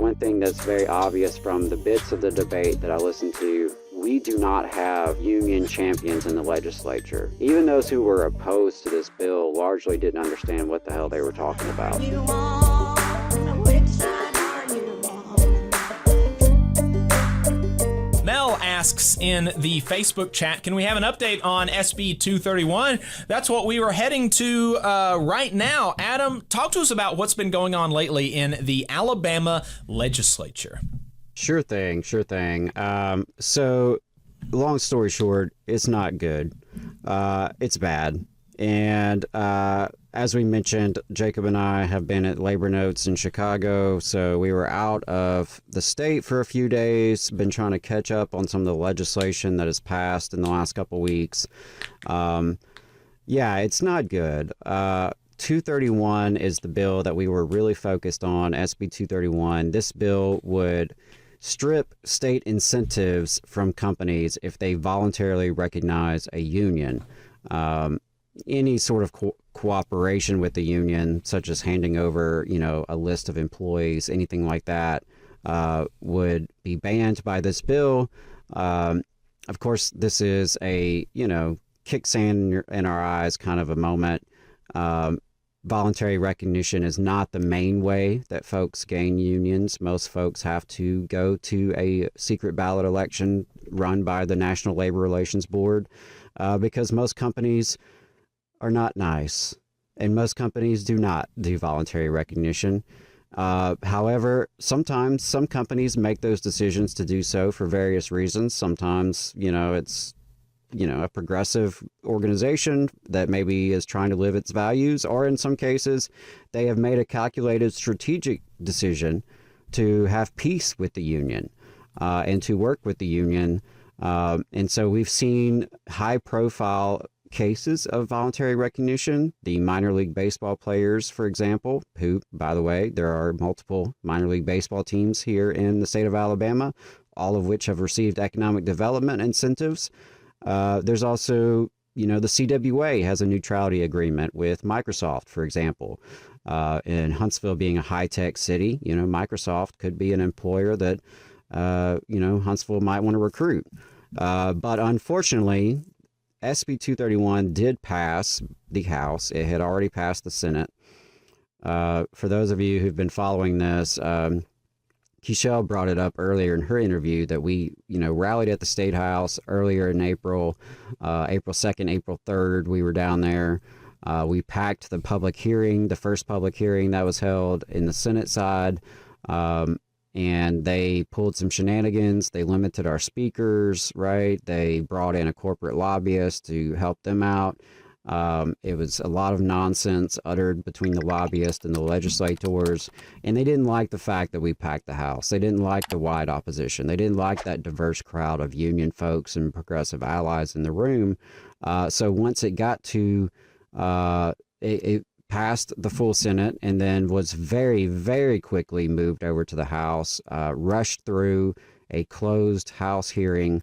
one thing that's very obvious from the bits of the debate that I listened to, we do not have union champions in the legislature. Even those who were opposed to this bill largely didn't understand what the hell they were talking about. Mel asks in the Facebook chat, can we have an update on SB 231? That's what we were heading to right now. Adam, talk to us about what's been going on lately in the Alabama legislature. Sure thing. So, long story short, it's not good. It's bad. And as we mentioned, Jacob and I have been at Labor Notes in Chicago, so we were out of the state for a few days, been trying to catch up on some of the legislation that has passed in the last couple weeks. Yeah, it's not good. 231 is the bill that we were really focused on, SB 231. This bill would strip state incentives from companies if they voluntarily recognize a union. Any sort of cooperation with the union, such as handing over, a list of employees, anything like that, would be banned by this bill. Of course, this is a, kick sand in our eyes kind of a moment. Voluntary recognition is not the main way that folks gain unions. Most folks have to go to a secret ballot election run by the National Labor Relations Board because most companies are not nice, and most companies do not do voluntary recognition. However, sometimes some companies make those decisions to do so for various reasons. Sometimes, it's, a progressive organization that maybe is trying to live its values, or in some cases, they have made a calculated strategic decision to have peace with the union and to work with the union. And so we've seen high-profile cases of voluntary recognition. The minor league baseball players, for example, who, by the way, there are multiple minor league baseball teams here in the state of Alabama, all of which have received economic development incentives. There's also, the CWA has a neutrality agreement with Microsoft, for example. In Huntsville being a high-tech city, Microsoft could be an employer that, Huntsville might want to recruit. But unfortunately, SB 231 did pass the House. It had already passed the Senate. For those of you who've been following this, Keishel brought it up earlier in her interview that we, rallied at the State House earlier in April, April 2nd, April 3rd. We were down there. We packed the public hearing, the first public hearing that was held in the Senate side. And they pulled some shenanigans. They limited our speakers, right? They brought in a corporate lobbyist to help them out. It was a lot of nonsense uttered between the lobbyists and the legislators. And they didn't like the fact that we packed the House. They didn't like the wide opposition. They didn't like that diverse crowd of union folks and progressive allies in the room. So once it got to, it passed the full Senate and then was very, very quickly moved over to the House, rushed through a closed House hearing.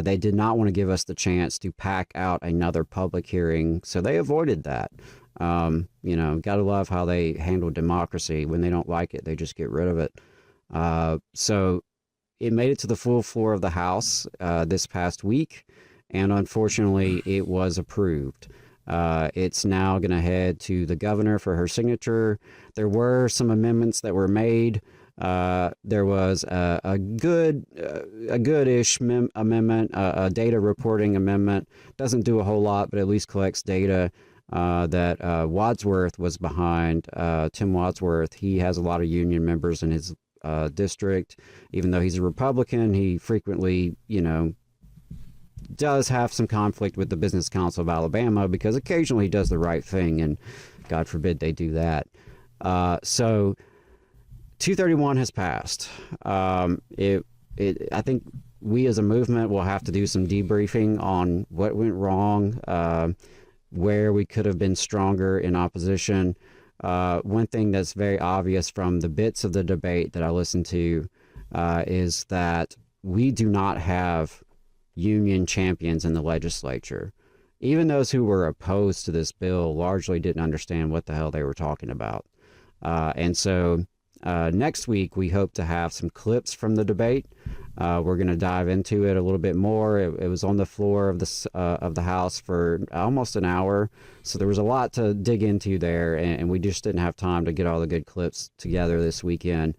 They did not want to give us the chance to pack out another public hearing, so they avoided that. Gotta love how they handle democracy. When they don't like it, they just get rid of it. So it made it to the full floor of the House this past week, and unfortunately, it was approved. It's now going to head to the governor for her signature. There were some amendments that were made. There was a good-ish amendment, a data reporting amendment. Doesn't do a whole lot, but at least collects data that Wadsworth was behind. Tim Wadsworth, he has a lot of union members in his district. Even though he's a Republican, he frequently, does have some conflict with the Business Council of Alabama because occasionally he does the right thing, and God forbid they do that. So 231 has passed. I think we as a movement will have to do some debriefing on what went wrong, where we could have been stronger in opposition. One thing that's very obvious from the bits of the debate that I listened to is that we do not have union champions in the legislature. Even those who were opposed to this bill largely didn't understand what the hell they were talking about. And so next week, we hope to have some clips from the debate. We're going to dive into it a little bit more. It was on the floor of the House for almost an hour, so there was a lot to dig into there, and we just didn't have time to get all the good clips together this weekend.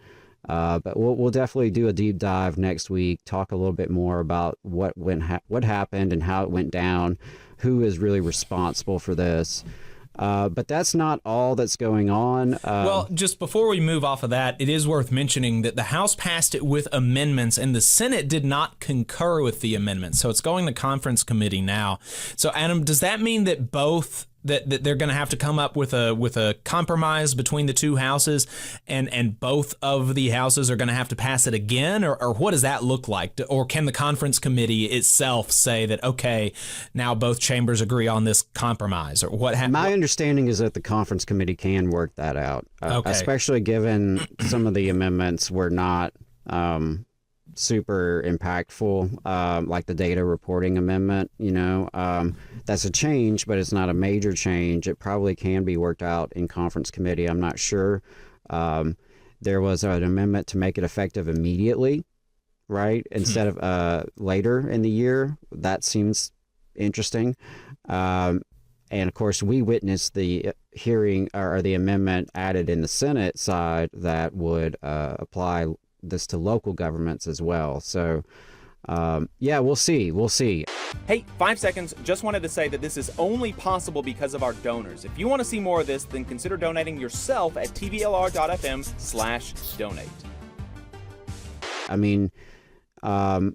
But we'll definitely do a deep dive next week, talk a little bit more about what happened and how it went down, who is really responsible for this. But that's not all that's going on. Well, just before we move off of that, it is worth mentioning that the House passed it with amendments and the Senate did not concur with the amendments. So it's going to conference committee now. So, Adam, does that mean that that they're going to have to come up with a compromise between the two houses, and both of the houses are going to have to pass it again, or what does that look like? Or can the conference committee itself say that, okay, now both chambers agree on this compromise, or what? My understanding is that the conference committee can work that out, especially given some of the amendments were not super impactful, like the data reporting amendment. That's a change, but it's not a major change. It probably can be worked out in conference committee. I'm not sure. There was an amendment to make it effective immediately, right, instead of later in the year. That seems interesting. And of course, we witnessed the hearing or the amendment added in the Senate side that would apply this to local governments as well. So we'll see. Hey, 5 seconds. Just wanted to say that this is only possible because of our donors. If you want to see more of this, then consider donating yourself at tvlr.fm/donate. I mean, I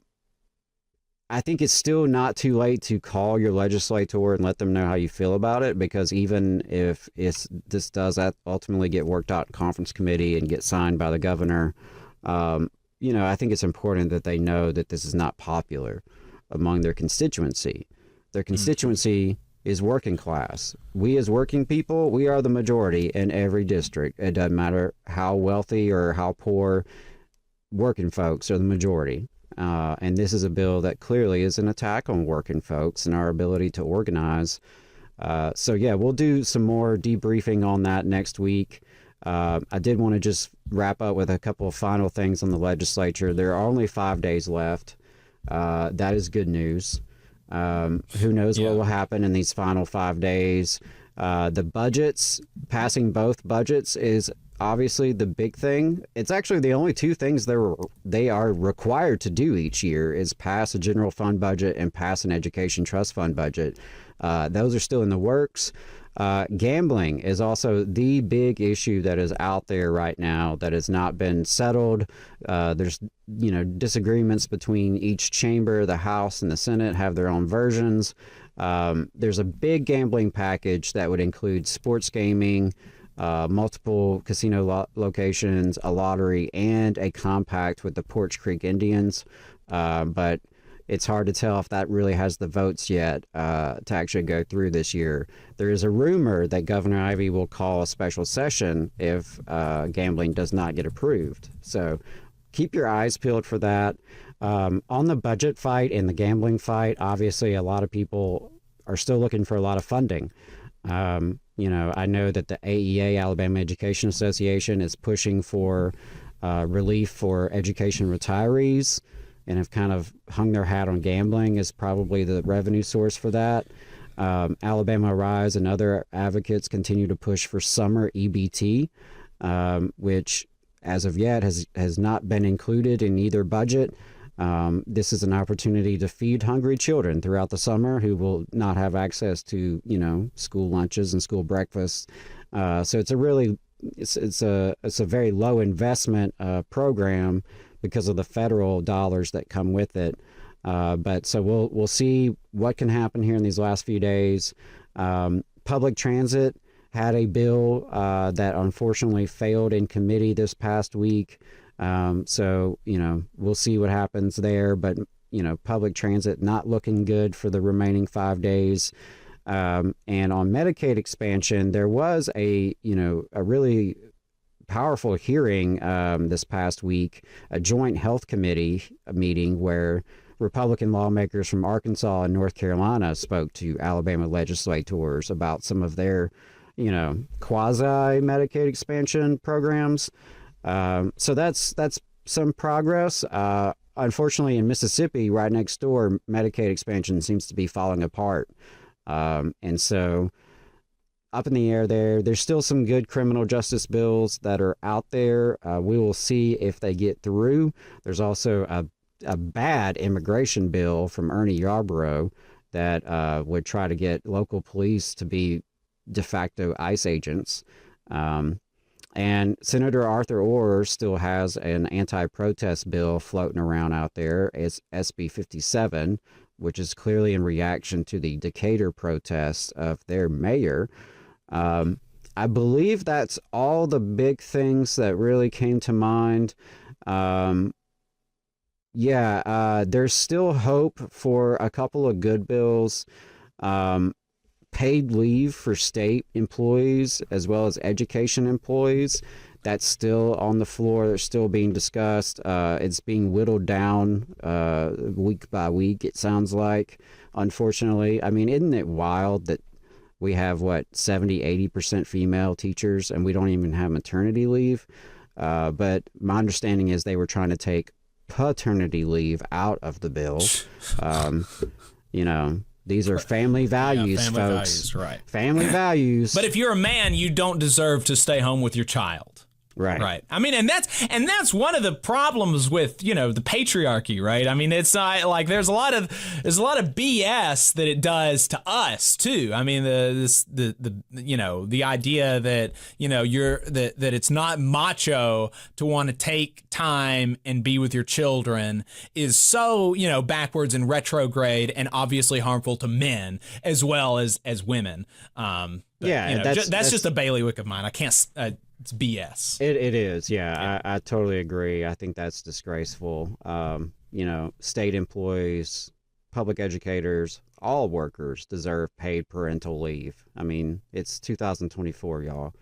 think it's still not too late to call your legislator and let them know how you feel about it, because even if this does ultimately get worked out in conference committee and get signed by the governor, I think it's important that they know that this is not popular among their constituency. Their constituency is working class. We as working people, we are the majority in every district. It doesn't matter how wealthy or how poor, working folks are the majority. And this is a bill that clearly is an attack on working folks and our ability to organize. We'll do some more debriefing on that next week. I did want to just wrap up with a couple of final things on the legislature. There are only 5 days left. That is good news. Who knows what will happen in these final 5 days. The budgets, passing both budgets is obviously the big thing. It's actually the only two things they are required to do each year is pass a general fund budget and pass an education trust fund budget. Those are still in the works. Gambling is also the big issue that is out there right now that has not been settled. There's disagreements between each chamber. The House and the Senate have their own versions. There's a big gambling package that would include sports gaming, multiple casino locations, a lottery, and a compact with the Porch Creek Indians. But it's hard to tell if that really has the votes yet to actually go through this year. There is a rumor that Governor Ivey will call a special session if gambling does not get approved. So keep your eyes peeled for that. On the budget fight and the gambling fight, obviously a lot of people are still looking for a lot of funding. I know that the AEA, Alabama Education Association, is pushing for relief for education retirees, and have kind of hung their hat on gambling as probably the revenue source for that. Alabama Rise and other advocates continue to push for summer EBT, which as of yet has not been included in either budget. This is an opportunity to feed hungry children throughout the summer who will not have access to, school lunches and school breakfasts. So it's a very low investment program because of the federal dollars that come with it. But we'll see what can happen here in these last few days. Public transit had a bill that unfortunately failed in committee this past week. We'll see what happens there. But, public transit not looking good for the remaining 5 days. And on Medicaid expansion, there was a really powerful hearing this past week, a joint health committee meeting where Republican lawmakers from Arkansas and North Carolina spoke to Alabama legislators about some of their, quasi Medicaid expansion programs. So that's some progress. Unfortunately, in Mississippi, right next door, Medicaid expansion seems to be falling apart. And so up in the air there. There's still some good criminal justice bills that are out there. We will see if they get through. There's also a bad immigration bill from Ernie Yarborough that would try to get local police to be de facto ICE agents. And Senator Arthur Orr still has an anti-protest bill floating around out there. It's SB 57, which is clearly in reaction to the Decatur protests of their mayor. I believe that's all the big things that really came to mind. There's still hope for a couple of good bills. Paid leave for state employees as well as education employees. That's still on the floor. They're still being discussed. It's being whittled down week by week, it sounds like, unfortunately. I mean, isn't it wild that we have, 70-80% female teachers and we don't even have maternity leave? But my understanding is they were trying to take paternity leave out of the bill. These are family values, family folks. Values, right. Family values. But if you're a man, you don't deserve to stay home with your child. Right. Right. I mean, and that's one of the problems with, the patriarchy, right? I mean, it's not like there's a lot of BS that it does to us too. I mean, the idea that, that it's not macho to want to take time and be with your children is so, backwards and retrograde and obviously harmful to men as well as women. That's just a bailiwick of mine. I can't. It's BS. It is, yeah. I totally agree. I think that's disgraceful. State employees, public educators, all workers deserve paid parental leave. I mean, it's 2024, y'all.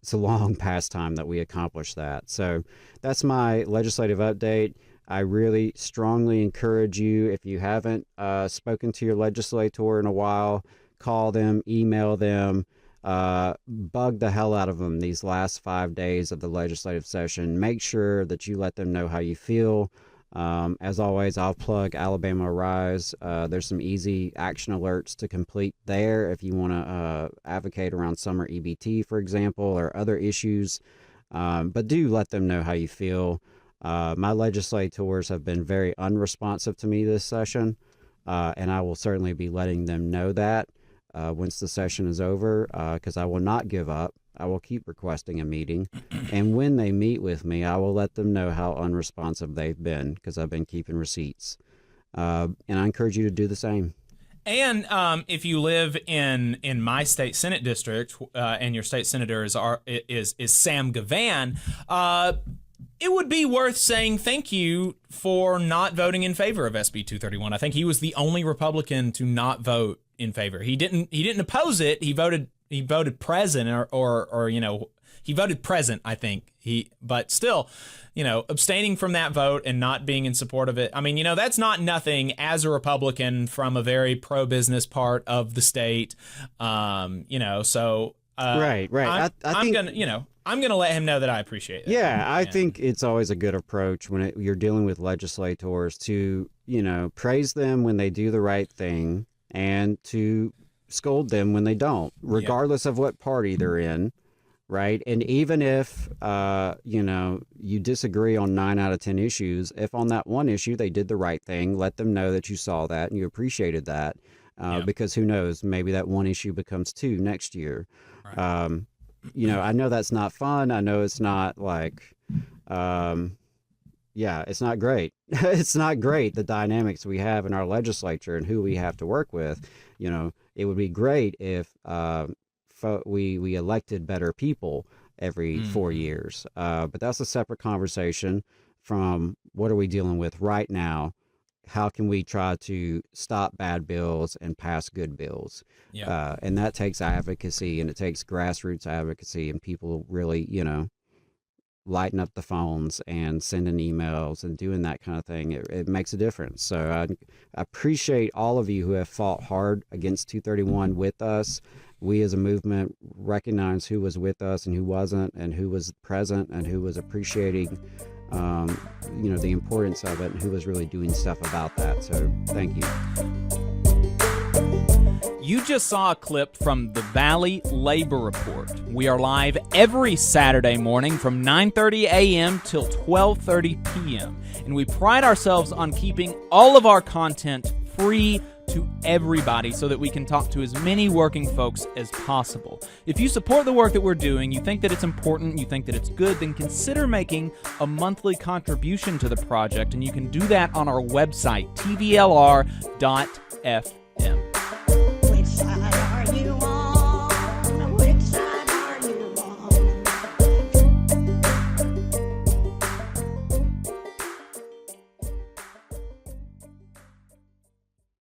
It's a long past time that we accomplished that. So that's my legislative update. I really strongly encourage you, if you haven't spoken to your legislator in a while, call them, email them. Bug the hell out of them these last 5 days of the legislative session. Make sure that you let them know how you feel. As always, I'll plug Alabama Rise. There's some easy action alerts to complete there if you want to advocate around summer EBT, for example, or other issues. But do let them know how you feel. My legislators have been very unresponsive to me this session, and I will certainly be letting them know that. Once the session is over, because I will not give up. I will keep requesting a meeting. And when they meet with me, I will let them know how unresponsive they've been, because I've been keeping receipts. And I encourage you to do the same. And if you live in my state Senate district and your state senator is Sam Gavan, it would be worth saying thank you for not voting in favor of SB 231. I think he was the only Republican to not vote in favor. He didn't oppose it. He voted present or he voted present, I think. But still, abstaining from that vote and not being in support of it. I mean, that's not nothing as a Republican from a very pro-business part of the state. So right. I'm gonna let him know that I appreciate it. Yeah, I think it's always a good approach when you're dealing with legislators to, praise them when they do the right thing and to scold them when they don't, regardless of what party they're in, right? And even if, you disagree on 9 out of 10 issues, if on that one issue they did the right thing, let them know that you saw that and you appreciated that, because who knows, maybe that one issue becomes 2 next year. Right. I know that's not fun. I know it's not it's not great. It's not great, the dynamics we have in our legislature and who we have to work with. It would be great if we elected better people every 4 years. But that's a separate conversation from what are we dealing with right now. How can we try to stop bad bills and pass good bills? Yeah. And that takes advocacy, and it takes grassroots advocacy, and people really, lighting up the phones and sending emails and doing that kind of thing. It makes a difference. So I appreciate all of you who have fought hard against 231 with us. we as a movement recognize who was with us and who wasn't, and who was present and who was appreciating the importance of it, and who was really doing stuff about that. So thank you. You just saw a clip from the Valley Labor Report. We are live every Saturday morning from 9:30 a.m. till 12:30 p.m. And we pride ourselves on keeping all of our content free to everybody so that we can talk to as many working folks as possible. If you support the work that we're doing, you think that it's important, you think that it's good, then consider making a monthly contribution to the project, and you can do that on our website, tvlr.fm.